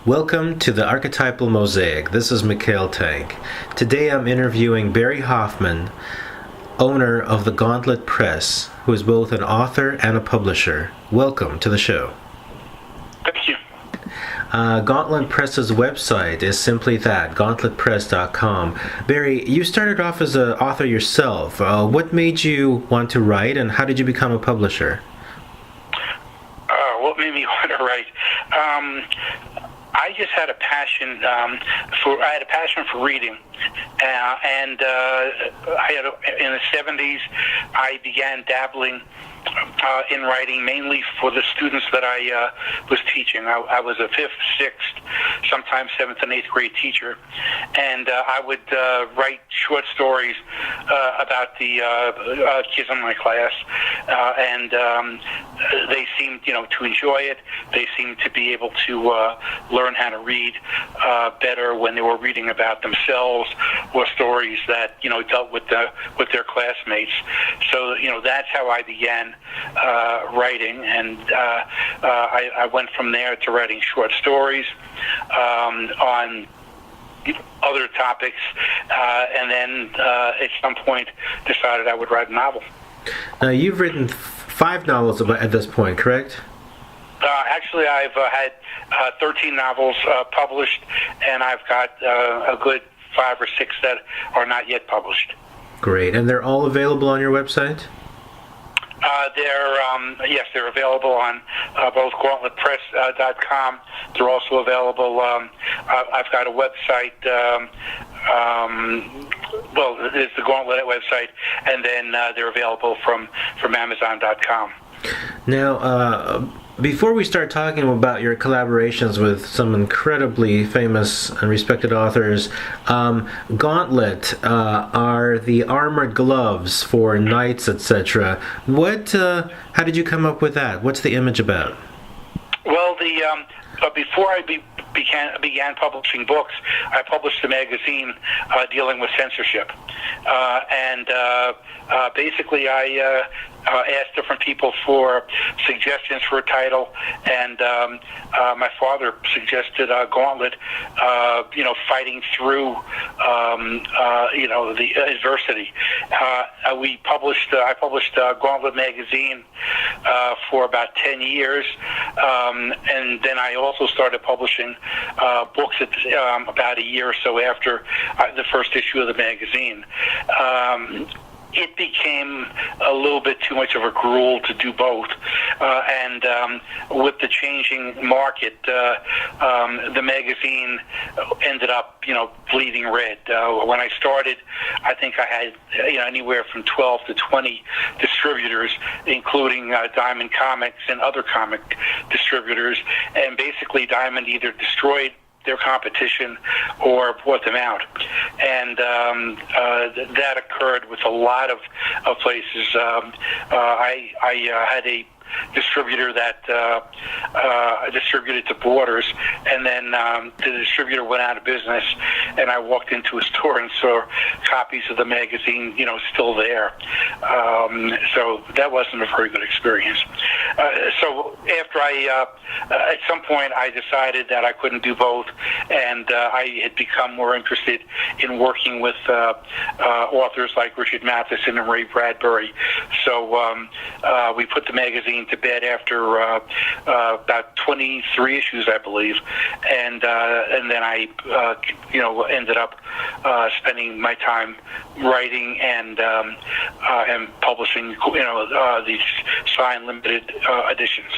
Welcome to the Archetypal Mosaic. This is Mikhail. Today I'm interviewing Barry Hoffman, owner of the Gauntlet Press, who is both an author and a publisher. Welcome to the show. Thank you. Gauntlet Press's website is simply that, gauntletpress.com. Barry, you started off as an author yourself. What made you want to write, and how did you become a publisher? What made me want to write? I just had a passion for reading, and in the 70s I began dabbling in writing, mainly for the students that I was teaching. I was a 5th, 6th, sometimes 7th and 8th grade teacher, and I would write short stories about the kids in my class, and they seemed, to enjoy it. They seemed to be able to learn how to read better when they were reading about themselves or stories that dealt with their classmates. So that's how I began writing, and I went from there to writing short stories on other topics, and then at some point decided I would write a novel. Now, you've written 5 novels at this point, correct? Actually, I've had 13 novels published, and I've got a good 5 or 6 that are not yet published. Great. And they're all available on your website? They're available on both GauntletPress.com. They're also available. I've got a website. It's the Gauntlet website, and then they're available from Amazon.com. Now, before we start talking about your collaborations with some incredibly famous and respected authors, Gauntlet are the armored gloves for knights, etc. How did you come up with that? What's the image about? Well, before I began publishing books, I published a magazine dealing with censorship, and basically I asked different people for suggestions for a title, and my father suggested Gauntlet, fighting through, the adversity. I published Gauntlet magazine for about 10 years, and then I also started publishing books about a year or so after the first issue of the magazine. It became a little bit too much of a gruel to do both, and with the changing market, the magazine ended up, bleeding red. When I started, I think I had anywhere from 12 to 20 distributors, including Diamond Comics and other comic distributors, and basically Diamond either destroyed their competition or bought them out, and that occurred with a lot of places. I had a distributor that distributed to Borders, and then the distributor went out of business, and I walked into a store and saw copies of the magazine, still there. So that wasn't a very good experience. So after at some point I decided that I couldn't do both, and I had become more interested in working with authors like Richard Matheson and Ray Bradbury. So we put the magazine to bed after about 23 issues, I believe, and then I ended up spending my time writing and publishing these signed limited editions.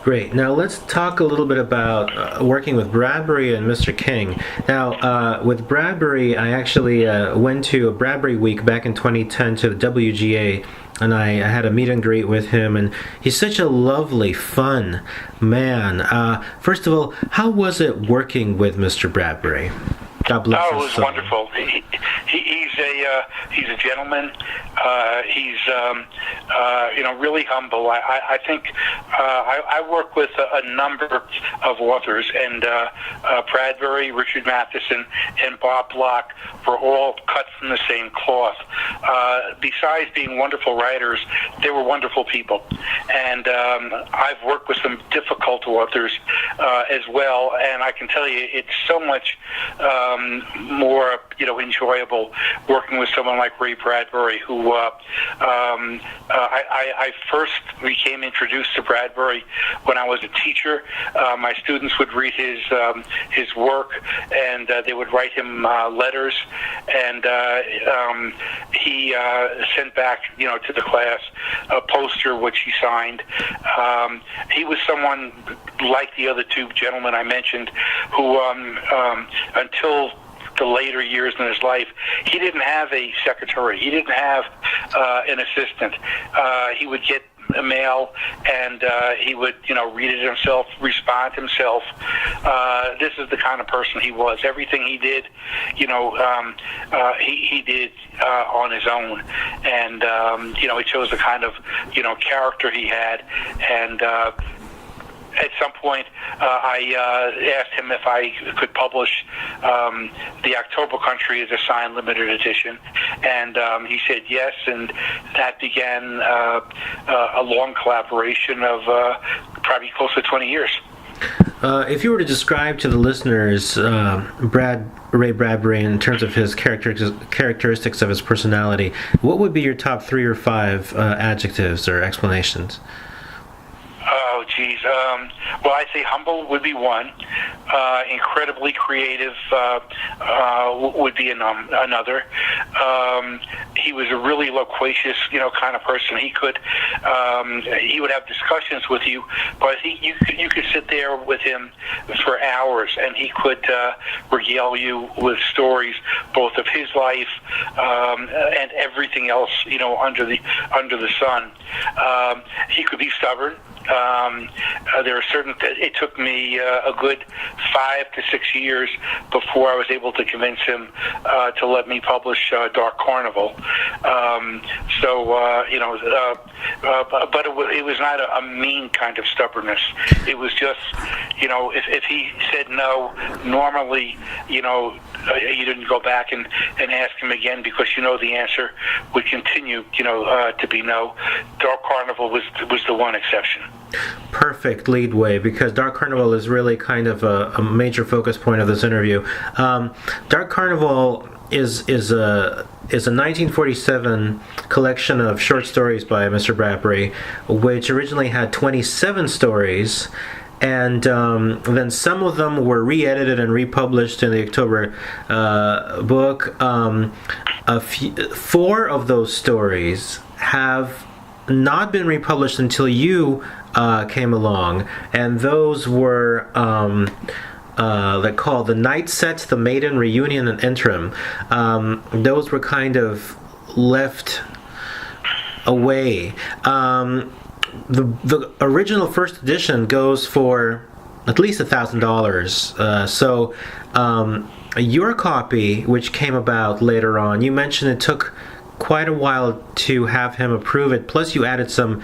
Great. Now let's talk a little bit about working with Bradbury and Mr. King. Now, with Bradbury, I actually went to a Bradbury week back in 2010 to the WGA, and I had a meet and greet with him, and he's such a lovely, fun man. First of all, how was it working with Mr. Bradbury? God bless Oh, his it was soul. wonderful. He's a gentleman. He's really humble. I think I work with a number of authors, and Bradbury, Richard Matheson, and Bob Block were all cut from the same cloth. Besides being wonderful writers, they were wonderful people, and I've worked with some difficult authors as well, and I can tell you it's so much more enjoyable working with someone like Ray Bradbury, who I first became introduced to Bradbury when I was a teacher. My students would read his work, and they would write him letters, and he sent back to the class a poster which he signed. He was someone like the other two gentlemen I mentioned, who until the later years in his life, he didn't have a secretary. He didn't have an assistant. He would get a mail, and he would, read it himself, respond himself. This is the kind of person he was. Everything he did, he did on his own, and it shows the kind of character he had. And at some point, I asked him if I could publish The October Country as a signed limited edition, and he said yes, and that began a long collaboration of probably close to 20 years. If you were to describe to the listeners Ray Bradbury in terms of his characteristics of his personality, what would be your top 3 or 5 adjectives or explanations? Oh, geez. Well, I'd say humble would be one. Incredibly creative would be another. He was a really loquacious, kind of person. He would have discussions with you, but you could sit there with him for hours, and he could regale you with stories both of his life and everything else, under the sun. He could be stubborn. There are certain. It took me a good 5 to 6 years before I was able to convince him to let me publish Dark Carnival. But it was not a mean kind of stubbornness. It was just, if he said no, normally, you didn't go back and ask him again, because the answer would continue, to be no. Dark Carnival was the one exception. Perfect leadway, because Dark Carnival is really kind of a major focus point of this interview. Dark Carnival is a 1947 collection of short stories by Mr. Bradbury, which originally had 27 stories, and then some of them were re-edited and republished in the October book. 4 of those stories have not been republished until you came along, and those were they're called The Night Sets, The Maiden, Reunion, and Interim. Those were kind of left away. The original first edition goes for at least $1,000. So your copy, which came about later on, you mentioned it took quite a while to have him approve it, plus you added some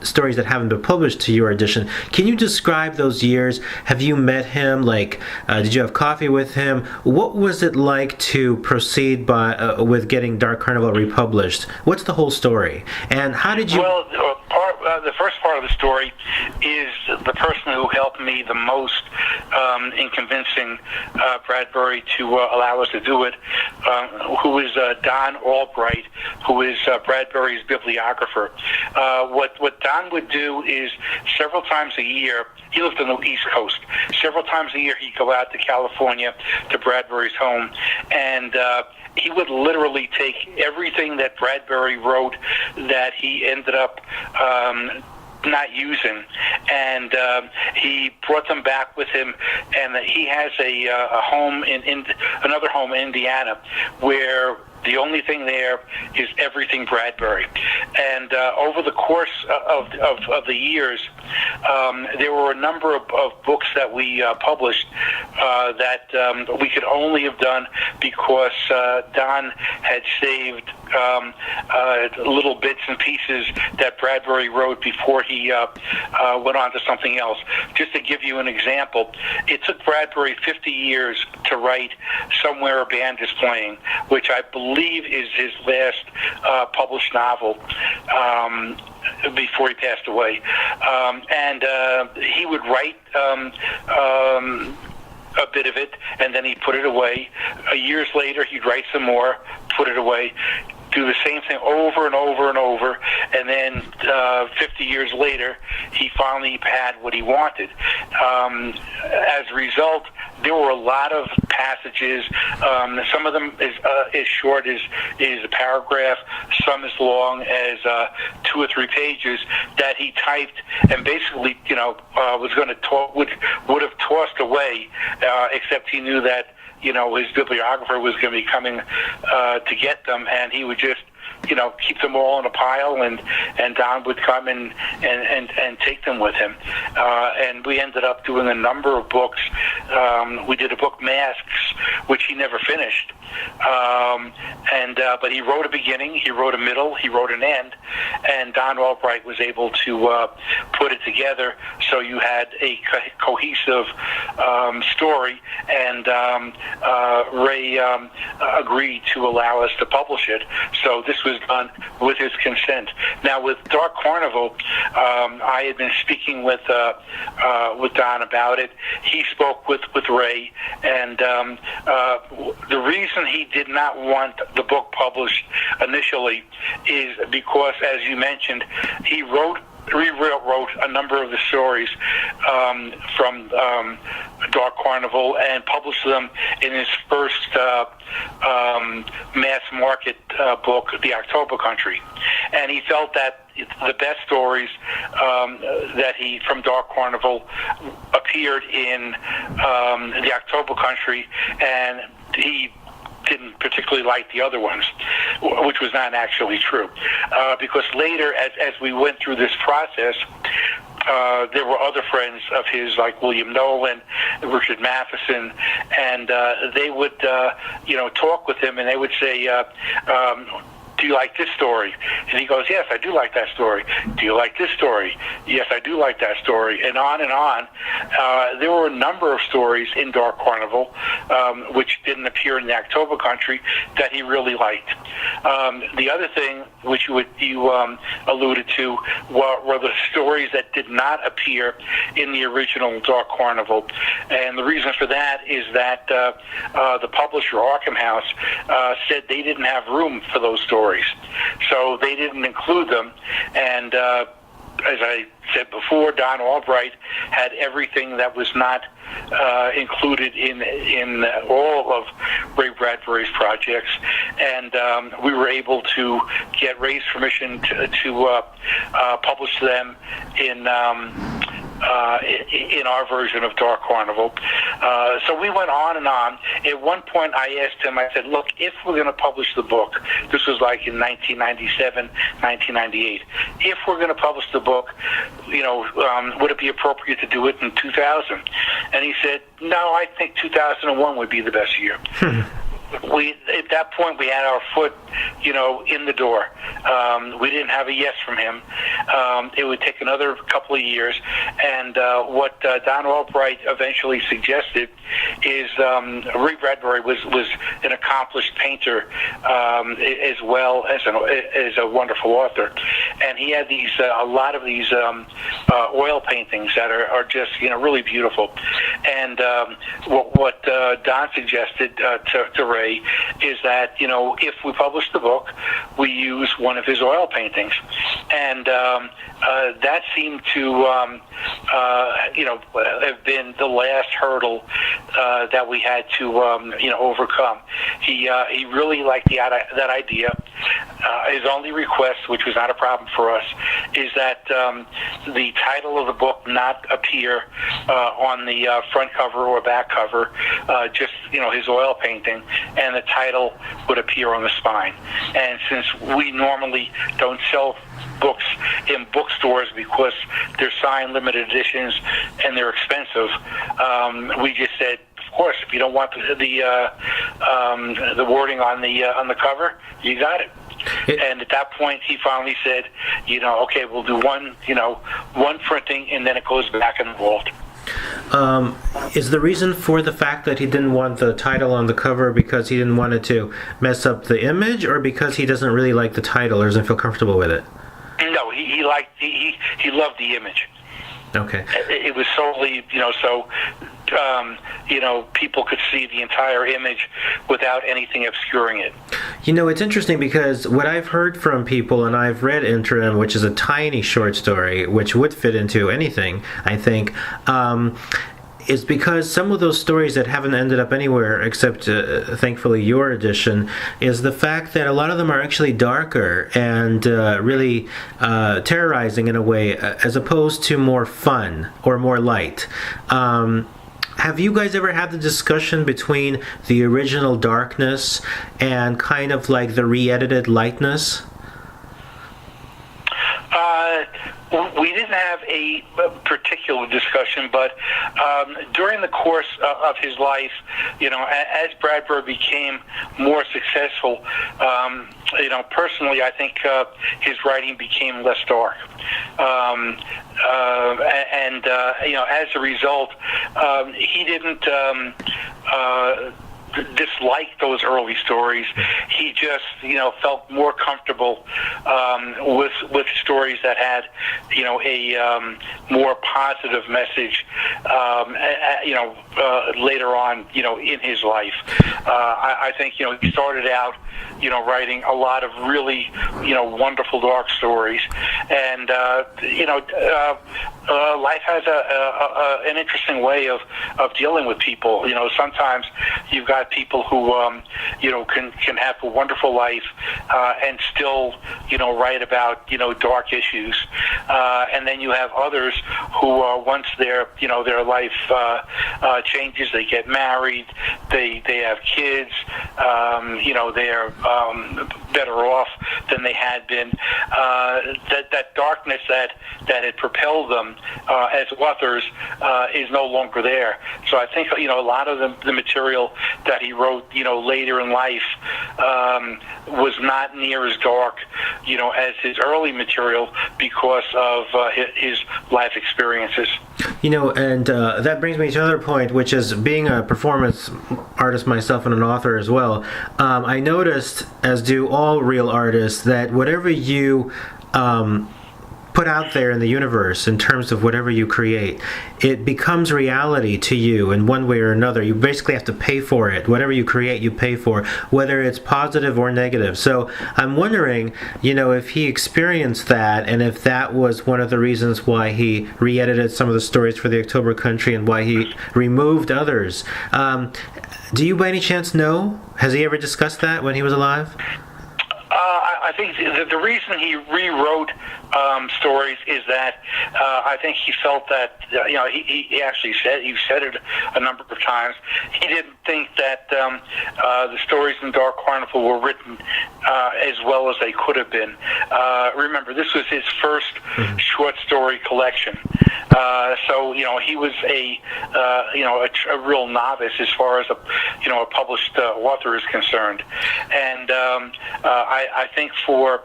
stories that haven't been published to your edition. Can you describe those years? Have you met him? Did you have coffee with him? What was it like to proceed with getting Dark Carnival republished? What's the whole story? And how did you... Well, the first part of the story is the person who helped me the most in convincing Bradbury to allow us to do it, who is Don Albright, who is Bradbury's bibliographer. What Don would do is several times a year, he lived on the East Coast, several times a year he'd go out to California, to Bradbury's home, and he would literally take everything that Bradbury wrote that he ended up not using, and he brought them back with him, and he has a home in another home in Indiana where The only thing there is everything Bradbury. And over the course of the years, there were a number of books that we published that we could only have done because Don had saved little bits and pieces that Bradbury wrote before he went on to something else. Just to give you an example, it took Bradbury 50 years to write Somewhere a Band is Playing, which I believe is his last published novel before he passed away. And he would write a bit of it, and then he'd put it away. Years later, he'd write some more, put it away, do the same thing over and over and over, and then 50 years later, he finally had what he wanted. As a result, there were a lot of passages. Some of them is as short as a paragraph, some as long as 2 or 3 pages that he typed and basically, was going to would have tossed away, except he knew that his bibliographer was going to be coming to get them, and he would just keep them all in a pile, and Don would come and take them with him. And we ended up doing a number of books. We did a book, Masks, which he never finished. But he wrote a beginning, he wrote a middle, he wrote an end, and Don Albright was able to put it together so you had a cohesive story, and Ray agreed to allow us to publish it. So this was done with his consent. Now, with Dark Carnival, I had been speaking with Don about it. He spoke with Ray, and the reason he did not want the book published initially is because, as you mentioned, he rewrote a number of the stories from Dark Carnival and published them in his first mass market book, The October Country. And he felt that the best stories that he from Dark Carnival appeared in The October Country, and he didn't particularly like the other ones, which was not actually true. Because later, as we went through this process, there were other friends of his like William Nolan, Richard Matheson, and they would, talk with him, and they would say, do you like this story? And he goes, yes, I do like that story. Do you like this story? Yes, I do like that story. And on and on. There were a number of stories in Dark Carnival, which didn't appear in the October Country, that he really liked. The other thing, which you alluded to, were the stories that did not appear in the original Dark Carnival. And the reason for that is that the publisher, Arkham House, said they didn't have room for those stories. So they didn't include them, and as I said before, Don Albright had everything that was not included in all of Ray Bradbury's projects, and we were able to get Ray's permission to publish them in our version of Dark Carnival. So we went on and on. At one point I asked him, I said, look, if we're going to publish the book, this was like in 1997, 1998, if we're going to publish the book, would it be appropriate to do it in 2000? And he said, no, I think 2001 would be the best year. At that point, we had our foot, in the door. We didn't have a yes from him. It would take another couple of years. And what Don Albright eventually suggested is Ray Bradbury was an accomplished painter as well as a wonderful author, and he had a lot of these oil paintings that are just really beautiful. And what Don suggested to Ray is that if we publish the book, we use one of his oil paintings, and that seemed to have been the last hurdle that we had to overcome. He really liked that idea, his only request, which was not a problem for us, is that the title of the book not appear on the front cover or back cover, just his oil painting, and the title would appear on the spine. And since we normally don't sell books in bookstores because they're signed limited editions and they're expensive, we just said, of course, if you don't want the wording on the cover, you got it. And at that point, he finally said, okay, we'll do one printing, and then it goes back in the vault. Is the reason for the fact that he didn't want the title on the cover because he didn't want it to mess up the image, or because he doesn't really like the title or doesn't feel comfortable with it? No, he loved the image. Okay. It was solely, people could see the entire image without anything obscuring it. It's interesting because what I've heard from people, and I've read Interim, which is a tiny short story, which would fit into anything, I think, is because some of those stories that haven't ended up anywhere except, thankfully, your edition, is the fact that a lot of them are actually darker and really terrorizing in a way, as opposed to more fun or more light. Have you guys ever had the discussion between the original darkness and kind of like the re-edited lightness? We didn't have a particular discussion, but during the course of his life, as Bradbury became more successful, personally, I think his writing became less dark. As a result, he didn't dislike those early stories. He just, felt more comfortable with stories that had, a more positive message, later on, in his life. I think, he started out, writing a lot of really, wonderful dark stories, and life has an interesting way of dealing with people. Sometimes you've got people who can have a wonderful life and still write about dark issues, and then you have others who once their life changes, they get married, they have kids, they're better off than they had been. That darkness that had propelled them as authors is no longer there. So I think a lot of the material that he wrote later in life was not near as dark as his early material because of his life experiences. And that brings me to another point, which is being a performance artist myself and an author as well. I noticed, as do all real artists, that whatever you put out there in the universe in terms of whatever you create, it becomes reality to you in one way or another. You basically have to pay for it. Whatever you create, you pay for, whether it's positive or negative. So I'm wondering, if he experienced that, and if that was one of the reasons why he re-edited some of the stories for the October Country and why he removed others. Do you by any chance know? Has he ever discussed that when he was alive? I think the reason he rewrote stories is that I think he felt that he actually said it a number of times. He didn't think that the stories in Dark Carnival were written as well as they could have been. Remember, this was his first short story collection, so he was a real novice as far as a published author is concerned, and I think for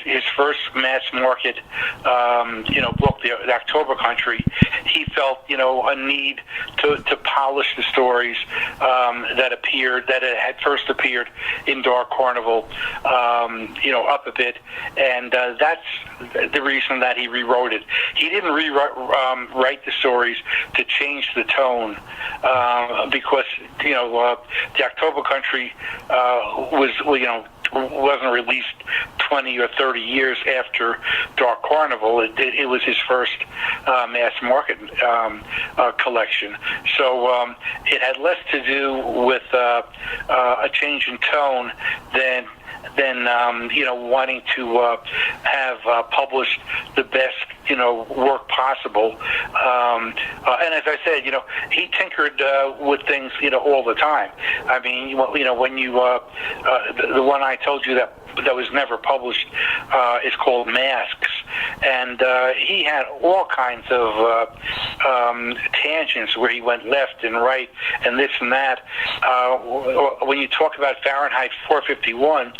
his first mass market book, the October Country, he felt a need to polish the stories that had first appeared in Dark Carnival up a bit, and that's the reason that he rewrote it. He didn't write the stories to change the tone, because the October Country wasn't released 20 or 30 years after Dark Carnival. It was his first mass market collection. So it had less to do with a change in tone than than wanting to have published the best work possible. And as I said, he tinkered with things all the time. I mean, when you the one I told you that was never published is called Masks, and he had all kinds of tangents where he went left and right and this and that. When you talk about Fahrenheit 451,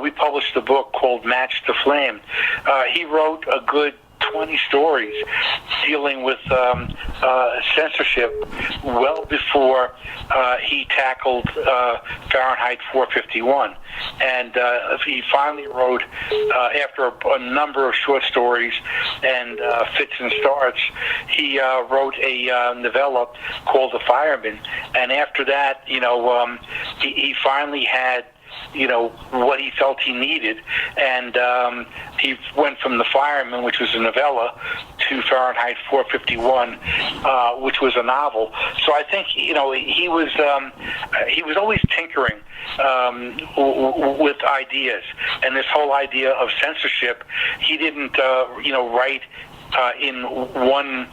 we published a book called Match the Flame. He wrote a good 20 stories dealing with censorship well before he tackled Fahrenheit 451. And he finally wrote, after a number of short stories and fits and starts, he wrote a novella called The Fireman. And after that, he finally had what he felt he needed, and he went from The Fireman, which was a novella, to Fahrenheit 451, which was a novel. So I think he was always tinkering with ideas, and this whole idea of censorship, he didn't write in one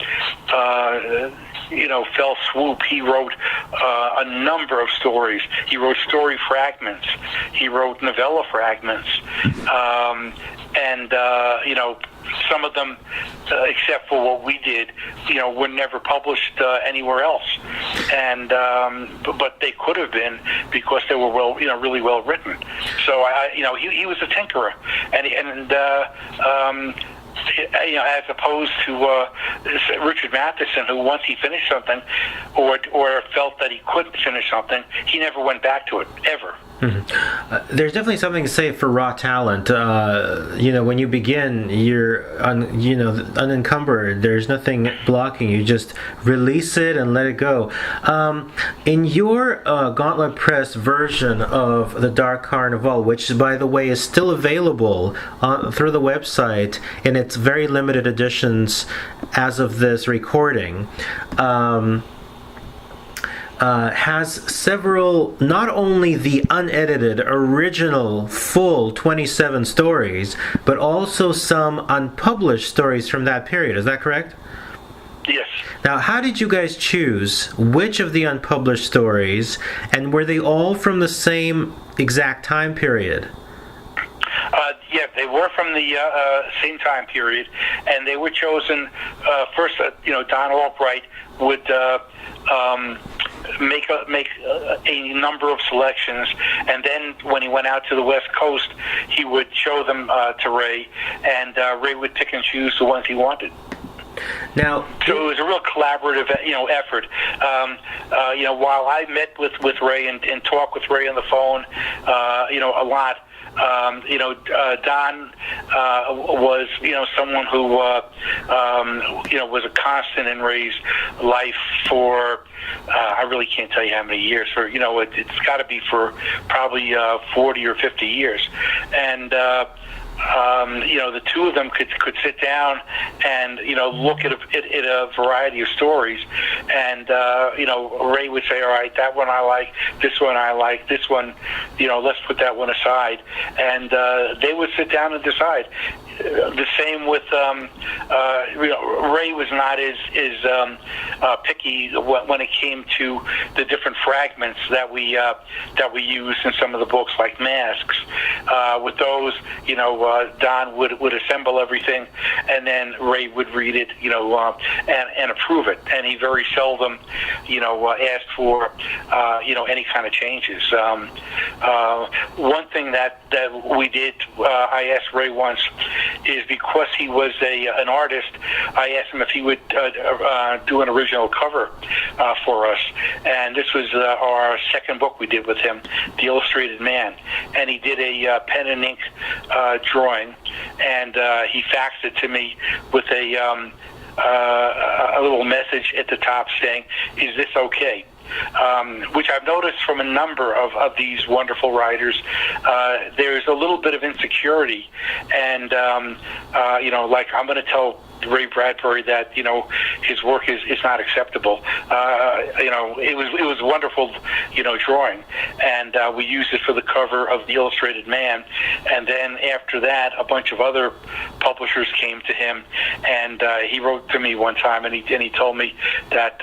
fell swoop. He wrote a number of stories. He wrote story fragments. He wrote novella fragments. And some of them, except for what we did, were never published anywhere else. And but they could have been, because they were really well written. So he was a tinkerer, and as opposed to Richard Matheson, who once he finished something, or felt that he couldn't finish something, he never went back to it, ever. Mm-hmm. There's definitely something to say for raw talent. When you begin, you're unencumbered. There's nothing blocking you. Just release it and let it go. In your Gauntlet Press version of the Dark Carnival, which, by the way, is still available through the website in its very limited editions as of this recording, has several, not only the unedited, original, full 27 stories, but also some unpublished stories from that period. Is that correct? Yes. Now, how did you guys choose which of the unpublished stories, and were they all from the same exact time period? Yeah, they were from the same time period, and they were chosen first. Don Albright would make a number of selections, and then when he went out to the West Coast, he would show them to Ray, and Ray would pick and choose the ones he wanted. Now, so it was a real collaborative, effort. While I met with Ray and talked with Ray on the phone, a lot. Don was, someone who, was a constant in Ray's life for, I really can't tell you how many years. For, it's got to be for probably 40 or 50 years. And the two of them could sit down and look at a variety of stories, and Ray would say, all right, that one I like, this one, let's put that one aside, and they would sit down and decide. The same with Ray was not as picky when it came to the different fragments that we used in some of the books, like Masks. With those, Don would assemble everything, and then Ray would read it, and approve it. And he very seldom, asked for, any kind of changes. One thing that we did, I asked Ray once, is because he was an artist, I asked him if he would do an original cover for us. And this was our second book we did with him, The Illustrated Man. And he did a pen and ink drawing, and he faxed it to me with a little message at the top saying, "Is this okay?" Which I've noticed from a number of these wonderful writers. There's a little bit of insecurity, and like, I'm going to tell Ray Bradbury that his work is not acceptable. It was wonderful, drawing, and we used it for the cover of the Illustrated Man. And then after that, a bunch of other publishers came to him, and he wrote to me one time, and he told me that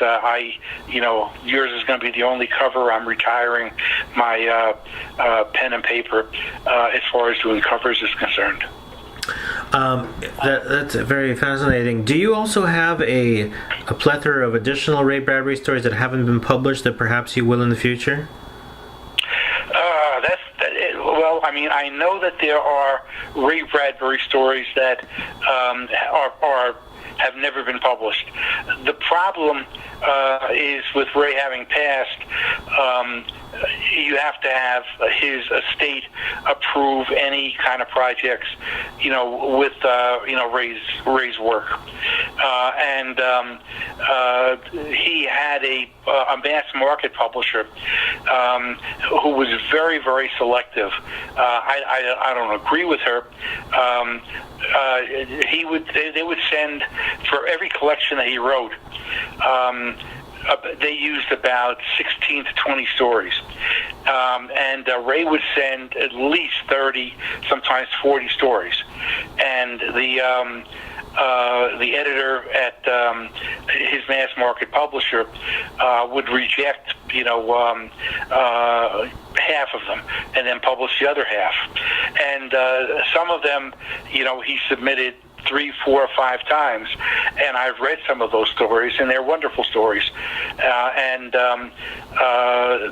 yours is going to be the only cover. I'm retiring my pen and paper as far as doing covers is concerned. That's very fascinating. Do you also have a plethora of additional Ray Bradbury stories that haven't been published that perhaps you will in the future? Well, I mean, I know that there are Ray Bradbury stories that have never been published. The problem is with Ray having passed, you have to have his estate approve any kind of projects, with Ray's work, and he had a mass market publisher who was very, very selective. I don't agree with her. They would send for every collection that he wrote. They used about 16 to 20 stories. And Ray would send at least 30, sometimes 40 stories. And the editor at his mass market publisher would reject, half of them and then publish the other half. And some of them, he submitted 3, 4, or 5 times, and I've read some of those stories, and they're wonderful stories. And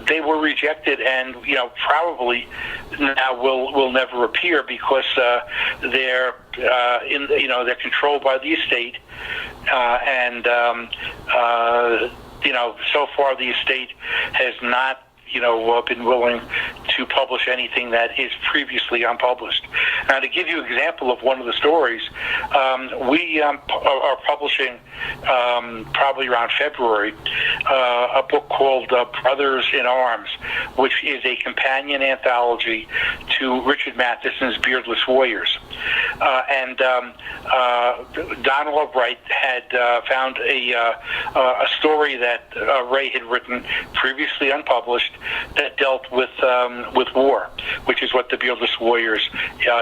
they were rejected, and probably now will never appear because they're they're controlled by the estate, and so far the estate has not been willing to publish anything that is previously unpublished. Now, to give you an example of one of the stories, we are publishing probably around February a book called Brothers in Arms, which is a companion anthology to Richard Matheson's Beardless Warriors. And Donald Albright had found a story that Ray had written previously unpublished that dealt with war, which is what the Beardless Warriors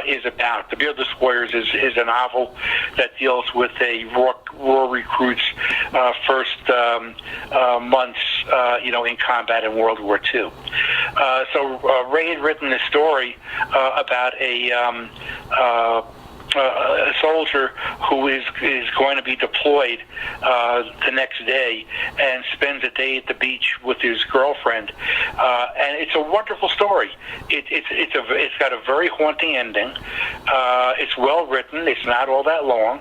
is about. The Beardless Warriors is a novel that deals with a raw recruit's first months, in combat in World War II. So Ray had written this story about a soldier who is going to be deployed the next day and spends a day at the beach with his girlfriend, and it's a wonderful story. It's got a very haunting ending. It's well written. It's not all that long,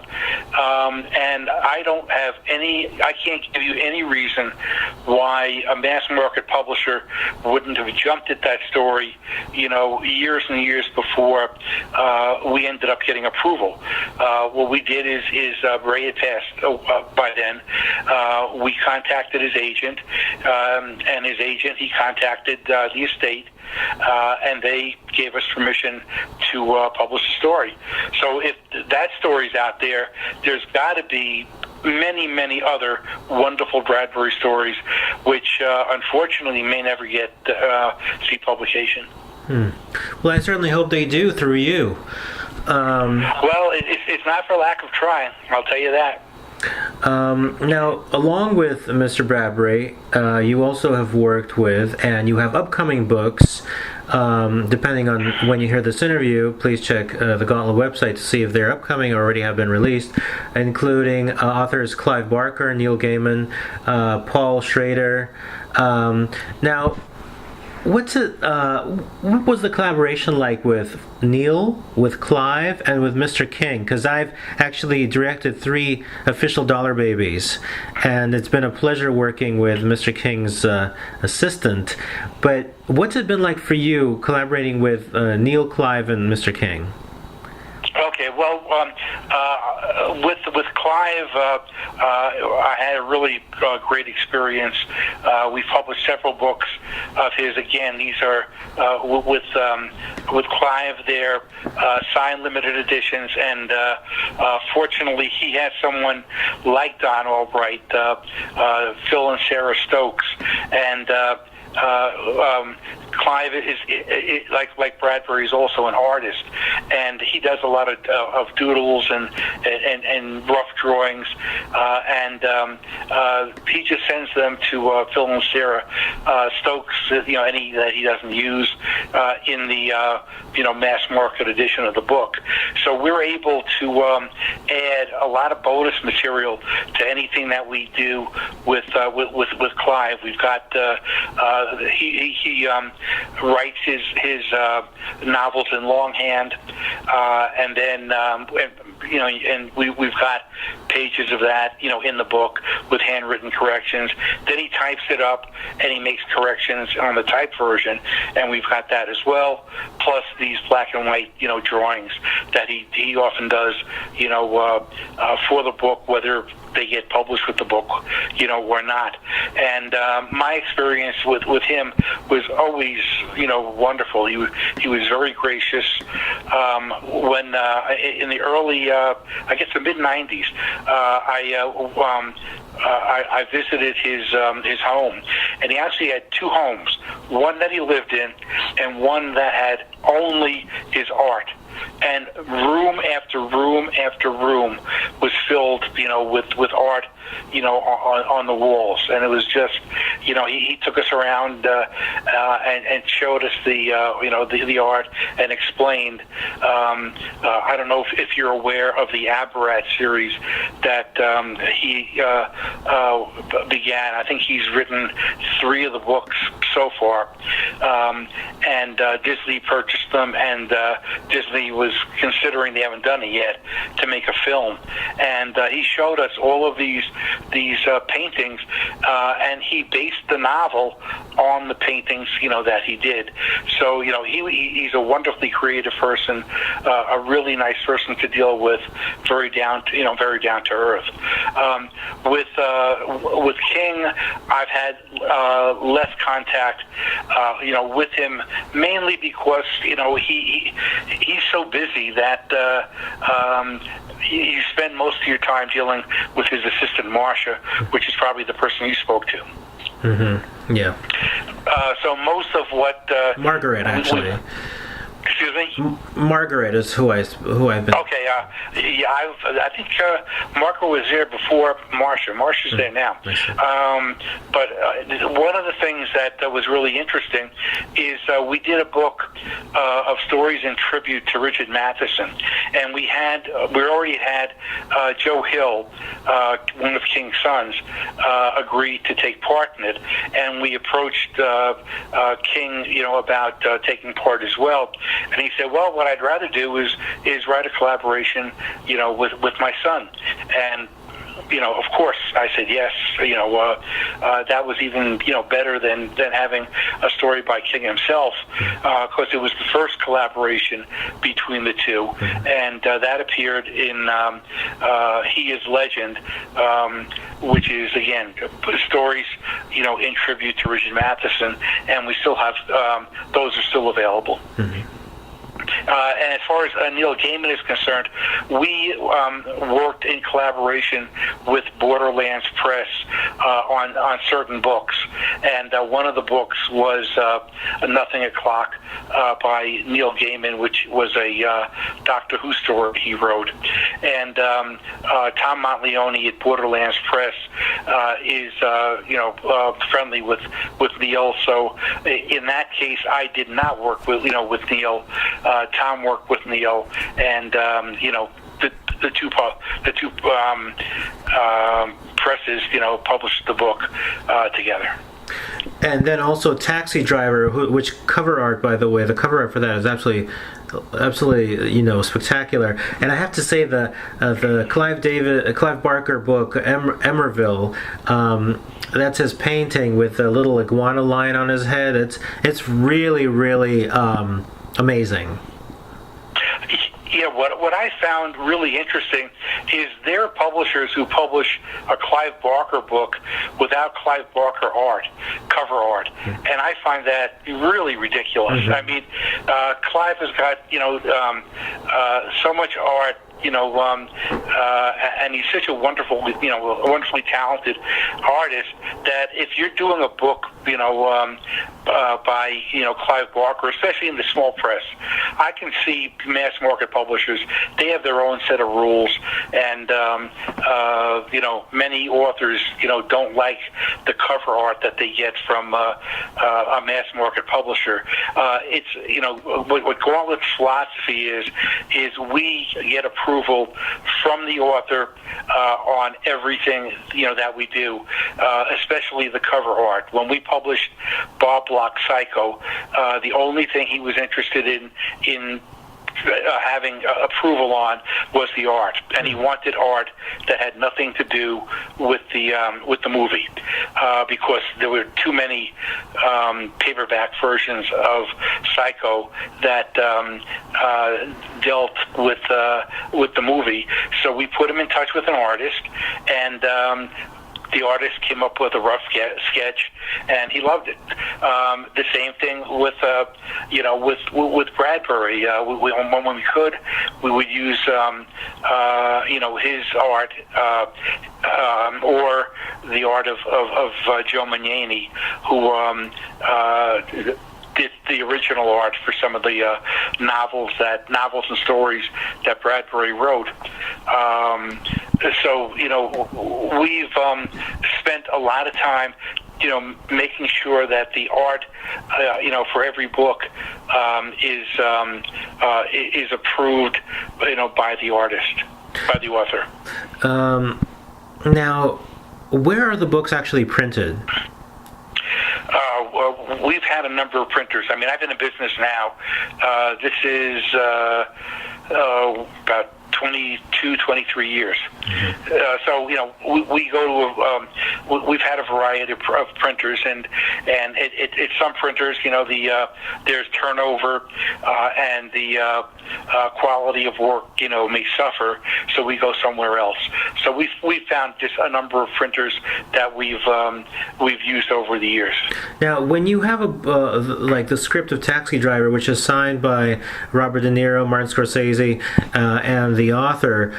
and I can't give you any reason why a mass market publisher wouldn't have jumped at that story, years and years before we ended up getting approval. What we did is Ray had passed by then. We contacted his agent, and his agent, he contacted the estate, and they gave us permission to publish the story. So if that story's out there, there's got to be many, many other wonderful Bradbury stories, which unfortunately may never get see publication. Well, I certainly hope they do through you. Well, it's not for lack of trying, I'll tell you that. Now, along with Mr. Bradbury, you also have worked with, and you have upcoming books. Depending on when you hear this interview, please check the Gauntlet website to see if they're upcoming or already have been released, including authors Clive Barker, Neil Gaiman, Paul Schrader. Now, what was the collaboration like with Neil, with Clive, and with Mr. King? Because I've actually directed 3 official Dollar Babies, and it's been a pleasure working with Mr. King's assistant. But what's it been like for you collaborating with Neil, Clive, and Mr. King? Okay, well, with Clive, I had a really great experience. We published several books of his. Again, these are with Clive. They're signed limited editions, and fortunately, he had someone like Don Albright, Phil and Sarah Stokes, and Clive is like Bradbury is also an artist, and he does a lot of doodles and rough drawings, and he just sends them to Phil and Sarah Stokes. Any that he doesn't use in the mass market edition of the book. So we're able to add a lot of bonus material to anything that we do with Clive. We've got he writes his novels in longhand, and then and we've got pages of that in the book with handwritten corrections. Then he types it up and he makes corrections on the typed version, and we've got that as well. Plus these black and white drawings that he often does for the book, whether they get published with the book, or not. And my experience with him was always, wonderful. He was very gracious. When in the early, I guess the mid '90s, I visited his home, and he actually had two homes: one that he lived in, and one that had only his art. And room after room after room was filled, with art, on the walls. And it was just, he took us around and showed us the art and explained. I don't know if you're aware of the Abarat series that he began. I think he's written 3 of the books so far, and Disney purchased them, and Disney was considering, they haven't done it yet, to make a film. And he showed us all of these paintings, and he based the novel on the paintings that he did. So he's a wonderfully creative person, a really nice person to deal with, very down to earth. With King, I've had less contact with him, mainly because he's so busy that you spend most of your time dealing with his assistant Marcia, which is probably the person you spoke to. Mm-hmm. Yeah. So most of what Margaret, actually. Excuse me? Margaret is who I've been. Okay, I think Marco was there before Marcia. Marcia's there now. But one of the things that was really interesting is we did a book of stories in tribute to Richard Matheson, and we already had Joe Hill, one of King's sons, agree to take part in it, and we approached King, about taking part as well. And he said, well, what I'd rather do is write a collaboration, with my son. And, of course, I said yes. That was even, better than having a story by King himself, because it was the first collaboration between the two. And that appeared in He Is Legend, which is, again, stories, in tribute to Richard Matheson. And we still have, those are still available. Mm-hmm. And as far as Neil Gaiman is concerned, we worked in collaboration with Borderlands Press on certain books. And one of the books was Nothing O'Clock by Neil Gaiman, which was a Doctor Who story he wrote. And Tom Monteleone at Borderlands Press is friendly with Neil. So in that case, I did not work with Neil. Tom worked with Neil, and the two presses published the book together. And then also Taxi Driver, which cover art, by the way, the cover art for that is absolutely spectacular. And I have to say the Clive Barker book Emerville, that's his painting with a little iguana lion on his head. It's really amazing. Yeah, what I found really interesting is there are publishers who publish a Clive Barker book without Clive Barker art, cover art, and I find that really ridiculous. I mean, Clive has got so much art. And he's such a wonderfully talented artist that if you're doing a book, by Clive Barker, especially in the small press, I can see mass market publishers. They have their own set of rules, and many authors, don't like the cover art that they get from a mass market publisher. What Gauntlet's philosophy is we get approval from the author on everything that we do, especially the cover art. When we published Bob Bloch's Psycho, the only thing he was interested in having approval on was the art, and he wanted art that had nothing to do with the movie, because there were too many paperback versions of Psycho that dealt with the movie. So we put him in touch with an artist, and the artist came up with a rough sketch, and he loved it. The same thing with Bradbury. When we could, we would use his art or the art of Joe Magnani, who did the original art for some of the novels and stories that Bradbury wrote. So we've spent a lot of time, making sure that the art, for every book, is approved, by the artist, by the author. Now, where are the books actually printed? Well, we've had a number of printers. I mean, I've been in business now. This is about 22, 23 years. So, we go to we've had a variety of printers, and it's some printers, there's turnover, and the quality of work, may suffer, so we go somewhere else. So we've found just a number of printers that we've used over the years. Now, when you have like the script of Taxi Driver, which is signed by Robert De Niro, Martin Scorsese, and the author,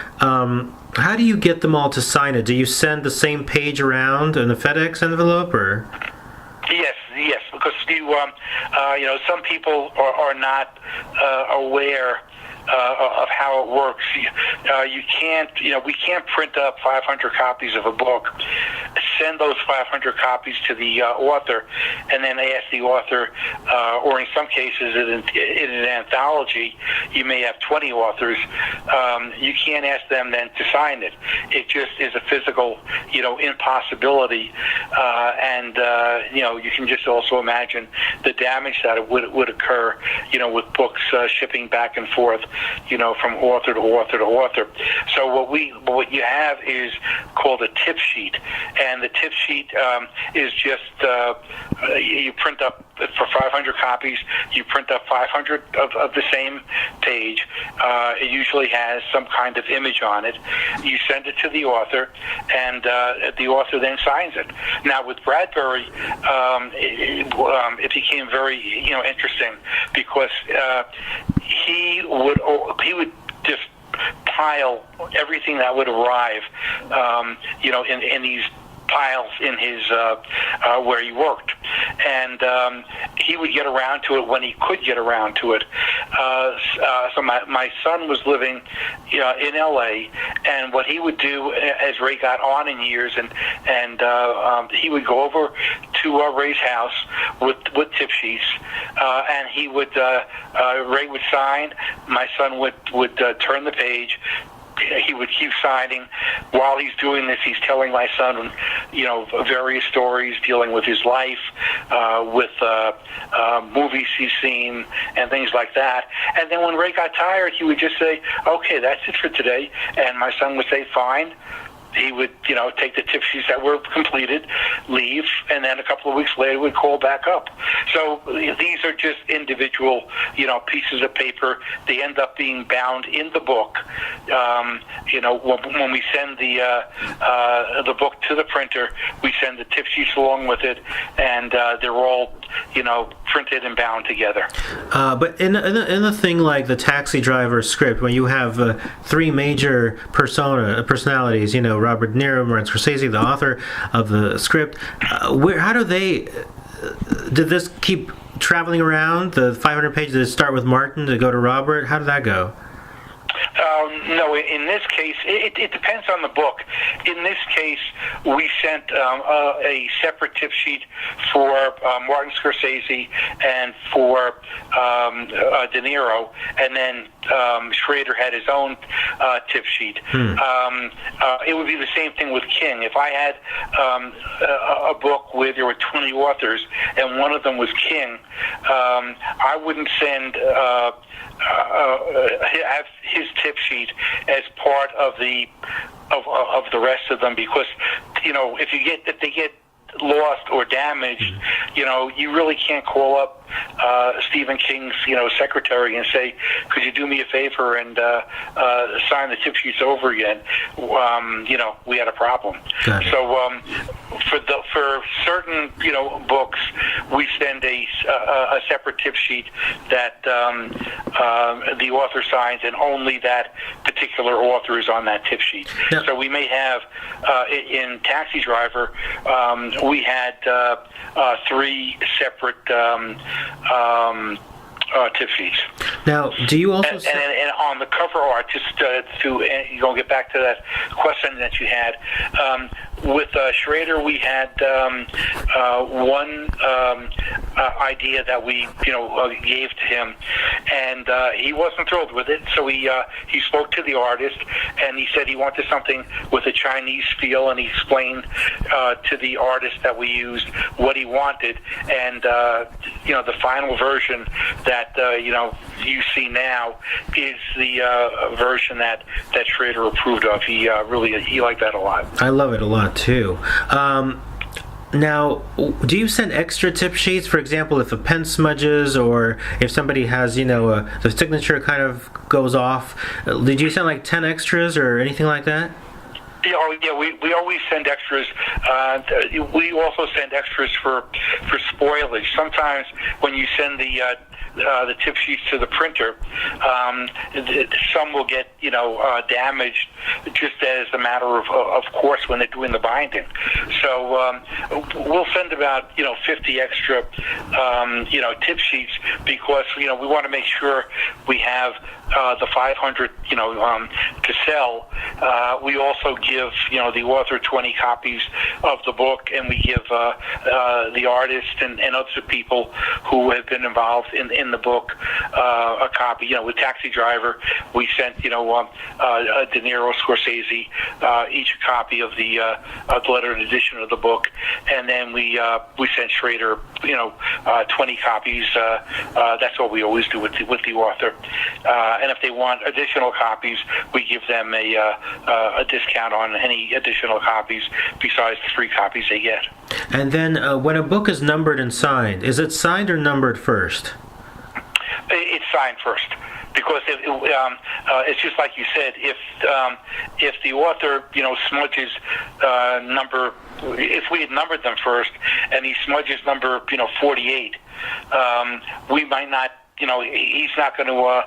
how do you get them all to sign it? Do you send the same page around in a FedEx envelope, or? Yes, because some people are not aware of how it works. You can't, we can't print up 500 copies of a book, send those 500 copies to the author, and then ask the author, or in some cases in an anthology, you may have 20 authors. You can't ask them then to sign it. It just is a physical, impossibility, and you can just also imagine the damage that it would occur, with books shipping back and forth, from author to author to author. So what you have is called a tip sheet, and the tip sheet is just you print up for 500 copies. You print up 500 of the same page. It usually has some kind of image on it. You send it to the author, and the author then signs it. Now with Bradbury, it became very interesting because he would just pile everything that would arrive, in these piles in his where he worked, and he would get around to it when he could get around to it. So my son was living in L.A., and what he would do as Ray got on in years, and he would go over to Ray's house with tip sheets, and he would Ray would sign. My son would turn the page. He would keep signing. While he's doing this, he's telling my son, various stories dealing with his life, with movies he's seen, and things like that. And then when Ray got tired, he would just say, "Okay, that's it for today." And my son would say, "Fine." He would, take the tip sheets that were completed, leave, and then a couple of weeks later would call back up. So these are just individual, pieces of paper. They end up being bound in the book. When we send the book to the printer, we send the tip sheets along with it, and they're all, printed and bound together. But in a thing like the Taxi Driver script, when you have three major personalities, Robert De Niro, Martin Scorsese, the author of the script, how do they? Did this keep traveling around the 500 pages? Did it start with Martin to go to Robert? How did that go? No, in this case, it depends on the book. In this case, we sent a separate tip sheet for Martin Scorsese and for De Niro, and then Schrader had his own tip sheet. It would be the same thing with King. If I had a book where there were 20 authors and one of them was King, I wouldn't send have his tip sheet as part of the rest of them, because if they get lost or damaged, you really can't call up Stephen King's secretary and say, could you do me a favor and sign the tip sheets over again? We had a problem. So for certain books, we send a separate tip sheet that the author signs, and only that particular author is on that tip sheet. Yeah. So we may have in Taxi Driver, we had three separate tip sheets. Now, do you also and on the cover art, just to get back to that question that you had, with Schrader, we had one idea that we gave to him, and he wasn't thrilled with it. So he spoke to the artist, and he said he wanted something with a Chinese feel, and he explained to the artist that we used what he wanted, and the final version that you see now is the version that Schrader approved of. He liked that a lot. I love it a lot too. Now, do you send extra tip sheets? For example, if a pen smudges, or if somebody has, the signature kind of goes off, did you send like 10 extras or anything like that? Yeah, we always send extras. We also send extras for spoilage. Sometimes when you send the tip sheets to the printer, some will get damaged just as a matter of course when they're doing the binding. So we'll send about 50 extra tip sheets, because we want to make sure we have the 500 to sell. We also give the author 20 copies of the book, and we give the artist and other people who have been involved in the book a copy. With Taxi Driver, we sent De Niro, Scorsese each a copy of the lettered edition of the book, and then we sent Schrader 20 copies. That's what we always do with the author. And if they want additional copies, we give them a discount on any additional copies besides the 3 copies they get. And then when a book is numbered and signed, is it signed or numbered first? It's signed first, because it's just like you said. If the author smudges number, if we had numbered them first and he smudges number 48, we might not. He's not going to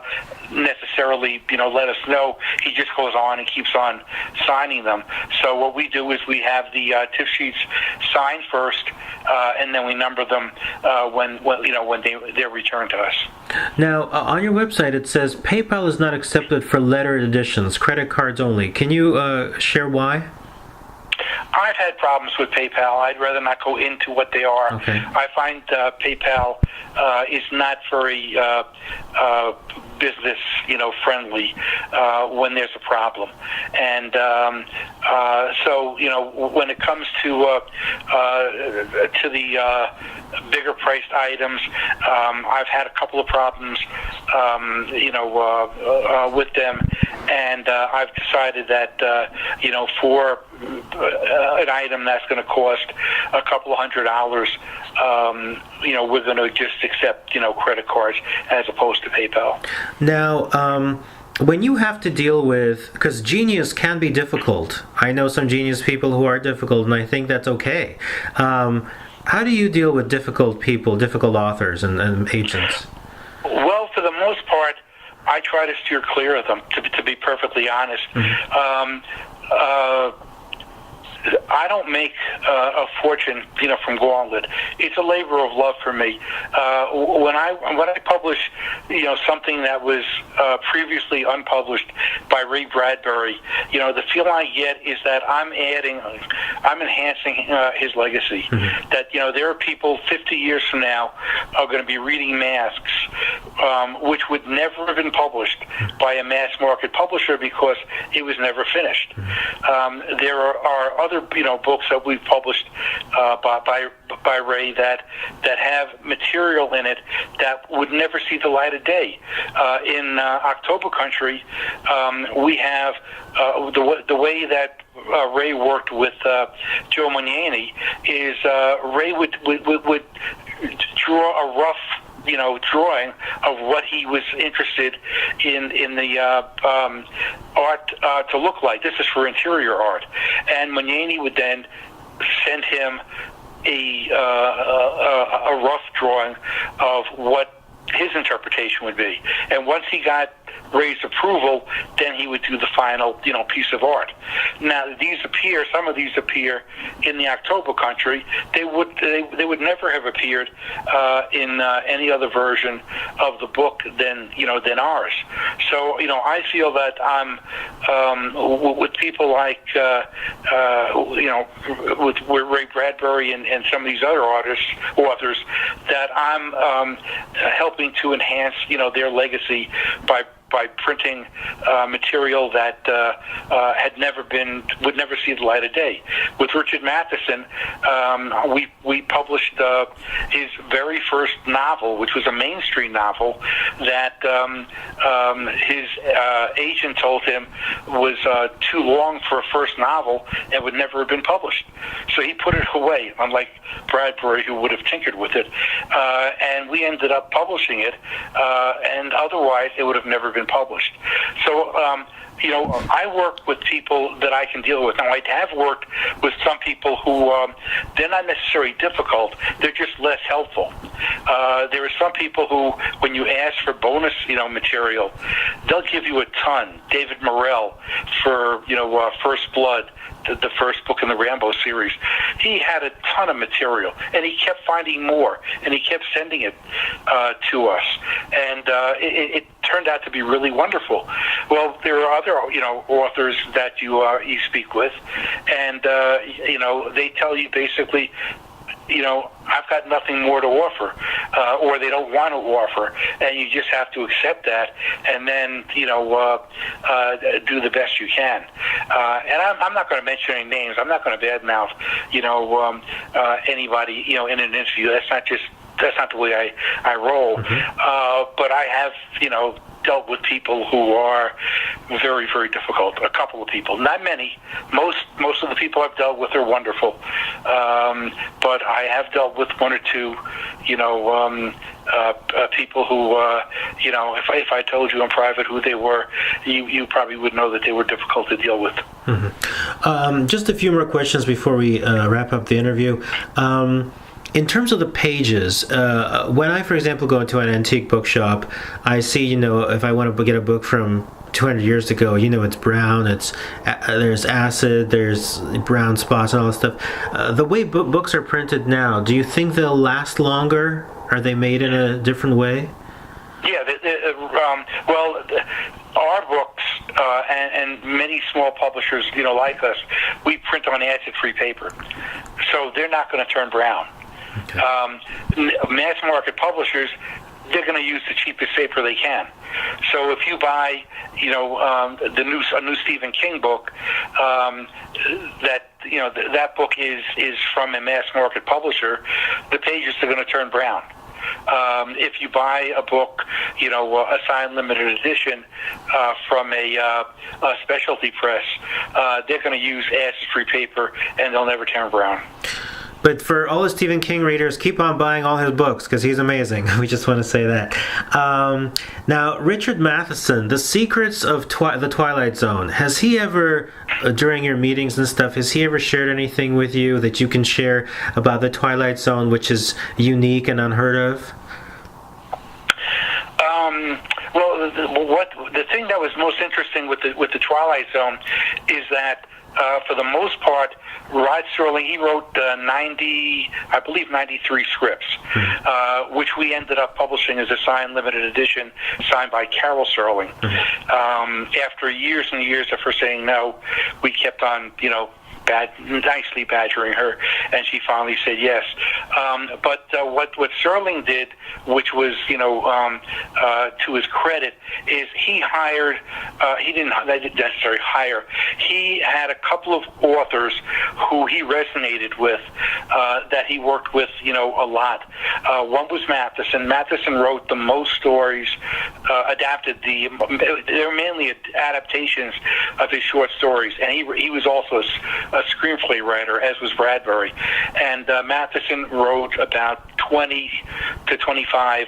necessarily, let us know. He just goes on and keeps on signing them. So what we do is we have the tip sheets signed first, and then we number them when they're returned to us. Now, on your website, it says PayPal is not accepted for lettered editions, credit cards only. Can you share why? I've had problems with PayPal. I'd rather not go into what they are. Okay. I find PayPal is not very business, friendly when there's a problem. And so, when it comes to the bigger priced items. I've had a couple of problems, with them, and I've decided that, for an item that's going to cost a couple of $100, we're going to just accept, credit cards as opposed to PayPal. Now, when you have to deal with, because genius can be difficult. I know some genius people who are difficult, and I think that's okay. How do you deal with difficult people, difficult authors and agents? Well, for the most part, I try to steer clear of them, to be perfectly honest. Mm-hmm. I don't make a fortune, from Gauntlet. It's a labor of love for me. When I publish, something that was previously unpublished by Ray Bradbury, the feeling I get is that I'm enhancing his legacy. Mm-hmm. That there are people 50 years from now are going to be reading Masks, which would never have been published by a mass market publisher because it was never finished. Mm-hmm. There are other books that we've published by Ray that have material in it that would never see the light of day. In October Country, we have the way that Ray worked with Joe Mugnani is Ray would draw a rough drawing of what he was interested in the art to look like. This is for interior art, and Mugnani would then send him a rough drawing of what his interpretation would be. And once he got Ray's approval, then he would do the final, piece of art. Now, some of these appear in the October Country. They would never have appeared in any other version of the book than ours. So, I feel that I'm with people like with Ray Bradbury and some of these other authors, that I'm helping to enhance, their legacy by printing material that would never see the light of day. With Richard Matheson, we published his very first novel, which was a mainstream novel that his agent told him was too long for a first novel and would never have been published. So he put it away, unlike Bradbury, who would have tinkered with it. And we ended up publishing it, and otherwise it would have never been published. So, I work with people that I can deal with. Now, I have worked with some people who, they're not necessarily difficult, they're just less helpful. There are some people who, when you ask for bonus, material, they'll give you a ton. David Morrell for, First Blood, the first book in the Rambo series, he had a ton of material, and he kept finding more, and he kept sending it to us, and it turned out to be really wonderful. Well, there are other, authors that you speak with, and they tell you basically, I've got nothing more to offer, or they don't want to offer, and you just have to accept that, and then, do the best you can. And I'm not going to mention any names. I'm not going to badmouth, anybody, in an interview. That's not the way I roll. Mm-hmm. But I have, dealt with people who are very, very difficult. A couple of people, not many. Most of the people I've dealt with are wonderful. But I have dealt with one or two, people who, if I told you in private who they were, you probably would know that they were difficult to deal with. Mm-hmm. Just a few more questions before we wrap up the interview. In terms of the pages, when I, for example, go into an antique bookshop, I see, if I want to get a book from 200 years ago, it's brown, there's acid, there's brown spots and all that stuff. The way books are printed now, do you think they'll last longer? Are they made in a different way? Yeah, our books and many small publishers, like us, we print on acid-free paper, so they're not going to turn brown. Okay. Mass market publishers, they're going to use the cheapest paper they can. So if you buy, a new Stephen King book that that book is from a mass market publisher, the pages are going to turn brown. If you buy a book, a signed limited edition from a specialty press, they're going to use acid-free paper, and they'll never turn brown. But for all the Stephen King readers, keep on buying all his books because he's amazing. We just want to say that. Now, Richard Matheson, The Secrets of the Twilight Zone. Has he ever, during your meetings and stuff, has he ever shared anything with you that you can share about the Twilight Zone, which is unique and unheard of? Well, the thing that was most interesting with the Twilight Zone is that for the most part, Rod Serling, he wrote 93 scripts, which we ended up publishing as a signed limited edition, signed by Carol Serling. After years and years of her saying no, we kept on, nicely badgering her, and she finally said yes. But what Serling did, which was to his credit, is he hired. He didn't necessarily hire. He had a couple of authors who he resonated with, that he worked with, a lot. One was Matheson. Matheson wrote the most stories, adapted they were mainly adaptations of his short stories, and he was also a screenplay writer, as was Bradbury. And Matheson wrote about 20 to 25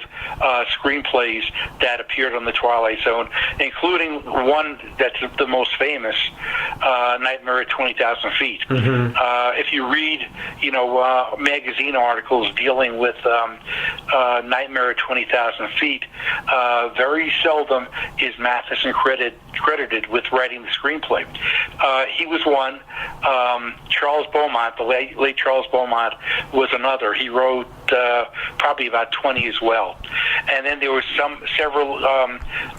screenplays that appeared on the Twilight Zone, including one that's the most famous, Nightmare at 20,000 Feet. If you read, magazine articles dealing with Nightmare at 20,000 Feet, very seldom is Matheson credited with writing the screenplay. He was one. Charles Beaumont, the late Charles Beaumont, was another. He wrote probably about 20 as well. And then there were several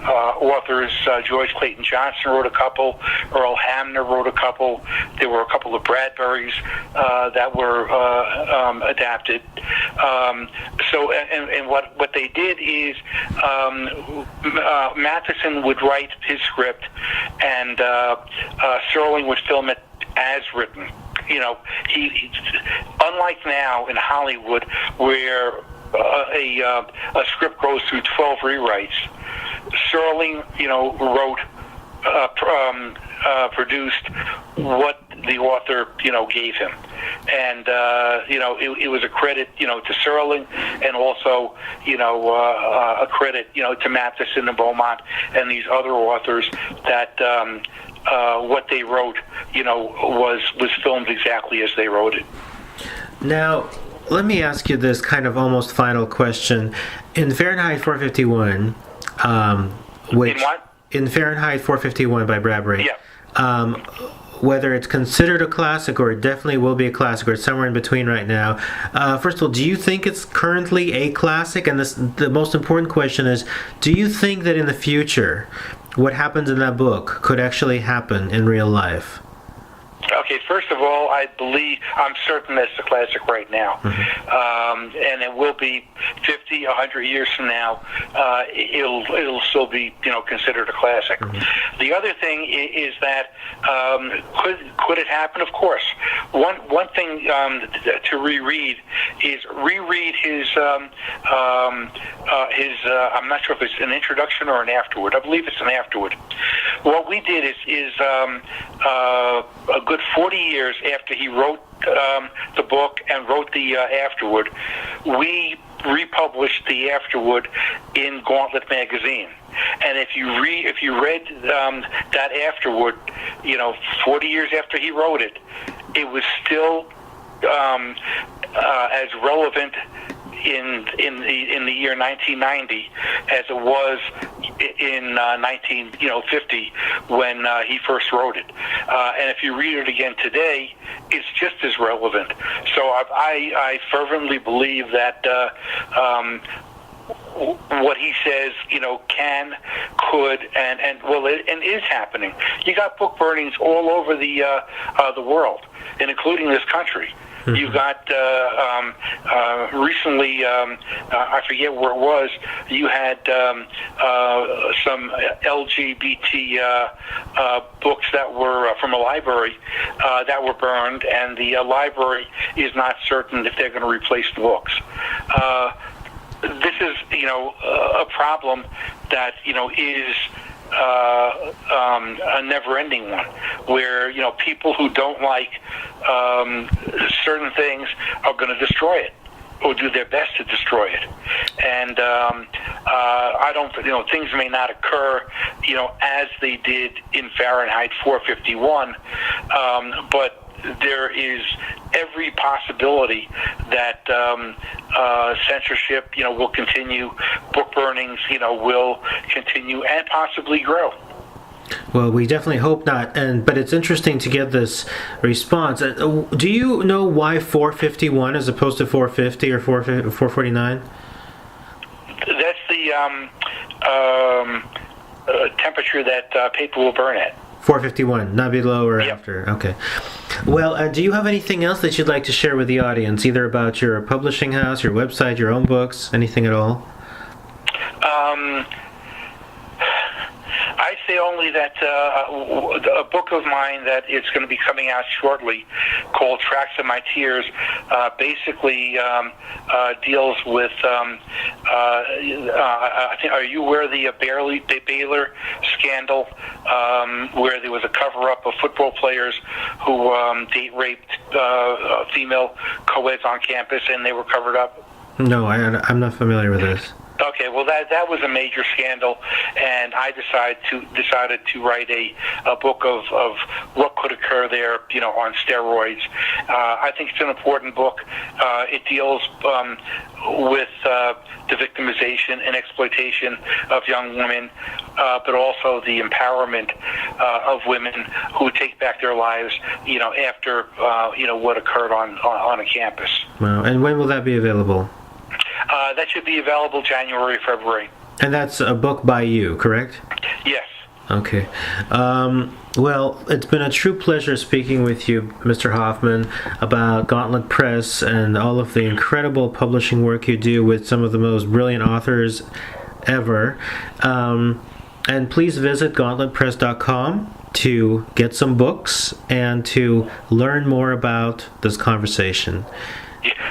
authors. George Clayton Johnson wrote a couple. Earl Hamner wrote a couple. There were a couple of Bradburys that were adapted. So what they did is Matheson would write his script, and Serling would film it as written. He unlike now in Hollywood, where a script goes through 12 rewrites, Serling, wrote, produced what the author, gave him. And, it was a credit, to Serling, and also, a credit, to Matheson and Beaumont and these other authors that what they wrote, was filmed exactly as they wrote it. Now, let me ask you this kind of almost final question. In Fahrenheit 451, which... In what? In Fahrenheit 451 by Bradbury. Yeah. Whether it's considered a classic or it definitely will be a classic or it's somewhere in between right now. First of all, do you think it's currently a classic? And the most important question is, do you think that in the future, what happens in that book could actually happen in real life? Okay, first of all, I'm certain it's a classic right now. And it will be 50, 100 years from now. It'll still be, considered a classic. The other thing is that could it happen? Of course. One thing to reread is his I'm not sure if it's an introduction or an afterword. I believe it's an afterword. What we did is a good 40 years after he wrote the book and wrote the afterward, we republished the afterward in Gauntlet magazine. And if you read that afterward, 40 years after he wrote it, it was still as relevant in the year 1990 as it was in 1950 when he first wrote it. And if you read it again today, it's just as relevant. So I fervently believe that what he says, can, could, and is happening. You got book burnings all over the world, and including this country. You got recently, I forget where it was, you had some LGBT books that were from a library that were burned, and the library is not certain if they're going to replace the books. This is, a problem that, is a never-ending one, where people who don't like certain things are going to destroy it, or do their best to destroy it. And I don't, things may not occur, as they did in Fahrenheit 451, but there is every possibility that censorship, will continue, book burnings, will continue and possibly grow. Well, we definitely hope not. But it's interesting to get this response. Do you know why 451 as opposed to 450 or 449? That's the temperature that paper will burn at. 451, not below or Yep. after. Okay. Well, do you have anything else that you'd like to share with the audience, either about your publishing house, your website, your own books, anything at all? I say only that a book of mine that is going to be coming out shortly, called Tracks of My Tears, basically deals with. I think, are you aware of the Baylor scandal, where there was a cover-up of football players who date raped female co-eds on campus, and they were covered up? No, I'm not familiar with this. Okay, well, that was a major scandal, and I decided to write a book of what could occur there, on steroids. I think it's an important book. It deals with the victimization and exploitation of young women, but also the empowerment of women who take back their lives, after what occurred on a campus. Wow. And when will that be available? That should be available January, February. And that's a book by you, correct? Yes. Okay. Well, it's been a true pleasure speaking with you, Mr. Hoffman, about Gauntlet Press and all of the incredible publishing work you do with some of the most brilliant authors ever. And please visit gauntletpress.com to get some books and to learn more about this conversation.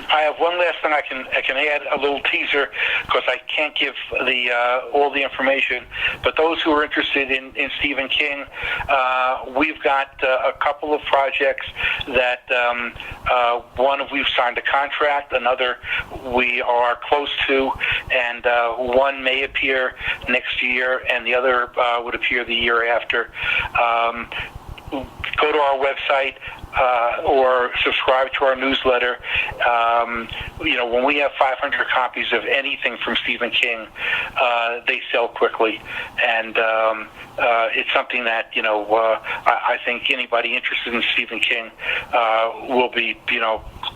I have one last thing I can add, a little teaser, because I can't give the all the information. But those who are interested in Stephen King, we've got a couple of projects that one we've signed a contract, another we are close to, and one may appear next year, and the other would appear the year after. Go to our website or subscribe to our newsletter. When we have 500 copies of anything from Stephen King, they sell quickly, and it's something that I think anybody interested in Stephen King will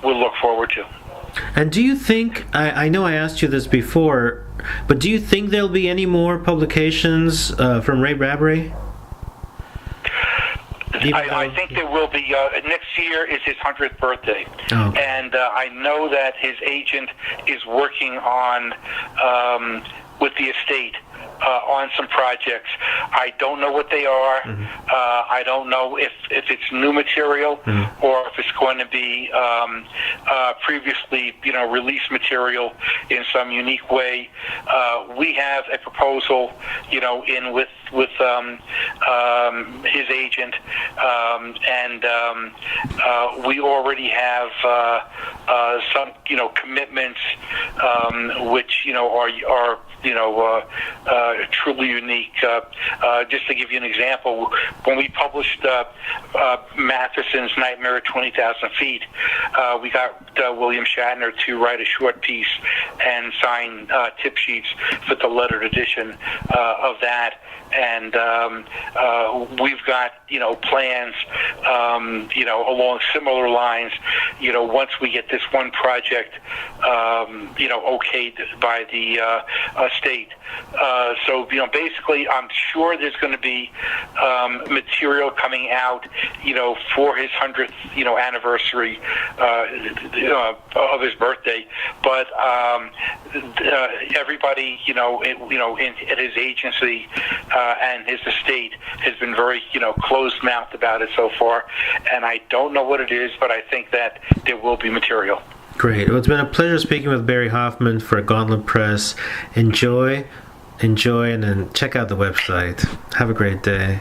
look forward to. And do you think, I know I asked you this before, but do you think there'll be any more publications from Ray Bradbury? I think there will be. Next year is his 100th birthday. Oh. And I know that his agent is working on, with the estate, on some projects. I don't know what they are. Mm-hmm. I don't know if it's new material, mm-hmm. or if it's going to be previously released material in some unique way. We have a proposal in with his agent, and we already have some commitments which are truly unique. Just to give you an example, when we published Matheson's Nightmare at 20,000 Feet, we got William Shatner to write a short piece and sign tip sheets for the lettered edition of that. And we've got plans along similar lines. Once we get this one project okayed by the state, So basically, I'm sure there's going to be material coming out, for his 100th, anniversary of his birthday. But everybody, at his agency and his estate has been very, closed-mouthed about it so far. And I don't know what it is, but I think that there will be material. Great. Well, it's been a pleasure speaking with Barry Hoffman for Gauntlet Press. Enjoy, and then check out the website. Have a great day.